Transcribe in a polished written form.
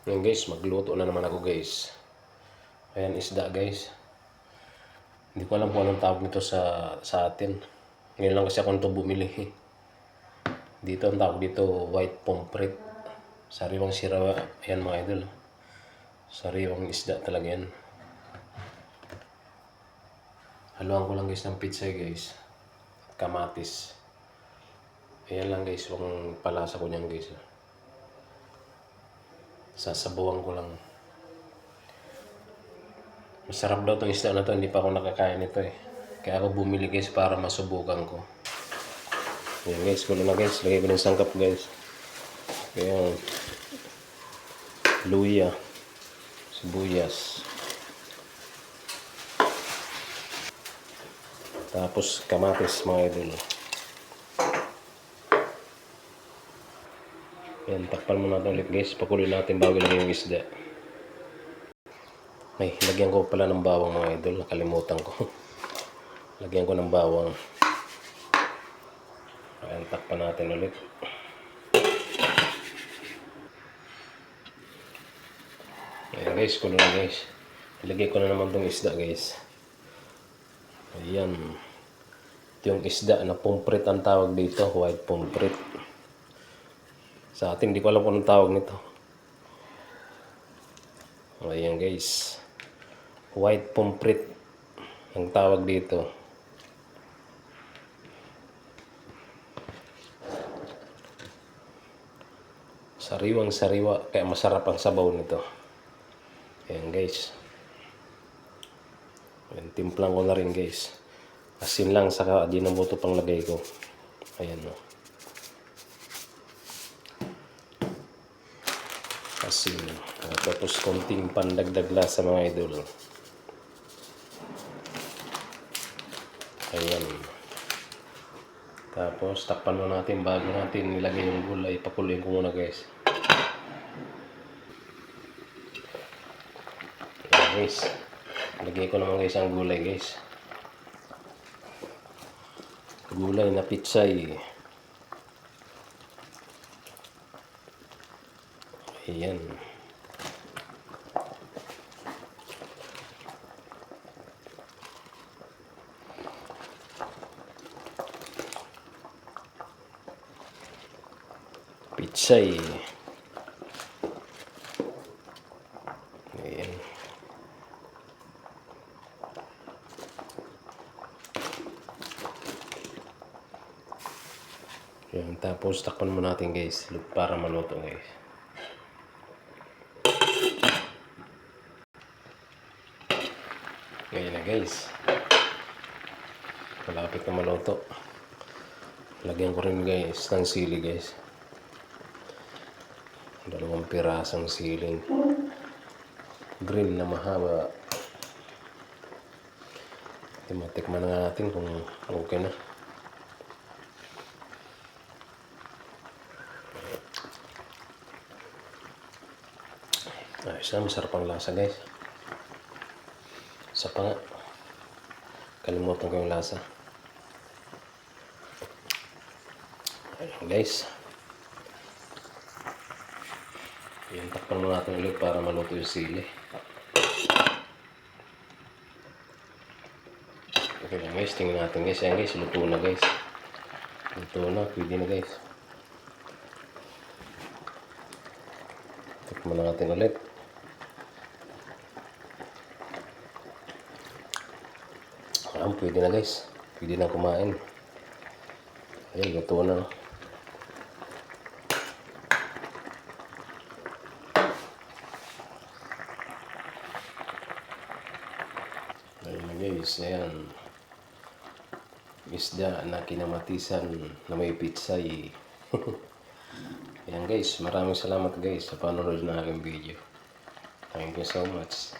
Ngayon guys, magluto na naman ako guys. Ayan, isda guys. Hindi ko alam kung anong tawag nito sa atin. Ngayon lang kasi ako nito bumili. Dito ang tawag dito, white pomfret. Sariwang sirawa. Ayan mga idol. Sariwang isda talaga yan. Haluan ko lang guys ng pizza guys. Kamatis. Ayan lang guys, yung palasa ko niyan guys. Sasabawan ko lang. Masarap daw itong isda na to, hindi pa ako nakakain nito eh. Kaya ako bumili guys para masubukan ko. Ayan guys, kulo na guys, lagay ko ng sangkap guys. Ayan. Luya. Sibuyas. Tapos kamatis mga idol. Ayan, takpan muna natin ulit guys. Pakuloy natin bago lang yung isda. Ay, lagyan ko pala ng bawang mga idol. Nakalimutan ko. Lagyan ko ng bawang. Ayan, takpan natin ulit. Ayan guys, kulo na guys. Ilagay ko na naman itong isda guys. Ayan. Ito yung isda na pomfret ang tawag dito. White pomfret. Sa atin, hindi ko alam kung anong tawag nito. Ayan guys. White pomfret ang tawag dito. Sariwang sariwa. Kaya masarap ang sabaw nito. Ayan guys. Ayan, timplang ko na rin guys. Asin lang saka dinamoto pang lagay ko. Ayan o. Asin. Tapos konting pandagdag lasa mga idol. Ayan. Tapos takpan mo natin bago natin nilagay yung gulay. Pakuloyin ko muna guys. Ayan guys. Lagay ko naman guys ang gulay guys. Gulay na pitsay. Ayan. Pitsay. Ayan. Ayan. Tapos takpan mo natin guys para maluto guys. Ngayon na guys. Malapit na maluto. Lagyan ko rin guys ng sili guys. 2 pirasong siling green na mahaba. Matikman na natin kung okay na. Ayos na, masarap ang lasa guys. Isa pa nga. Kalimutan ko yung lasa. Ayun guys. Ayan, takpan mo natin ulit para maluto yung sili. Okay lang guys, tingnan natin guys. Ayan guys, luto na guys. Luto na, pwede na guys. Takpan natin ulit. Ayan, pwede na guys. Pwede na kumain. Ayan, luto na. Ayan guys, ayan. Isda na kinamatisan na may pitsay. Ayan guys, maraming salamat guys sa panonood ng aking video. Thank you so much.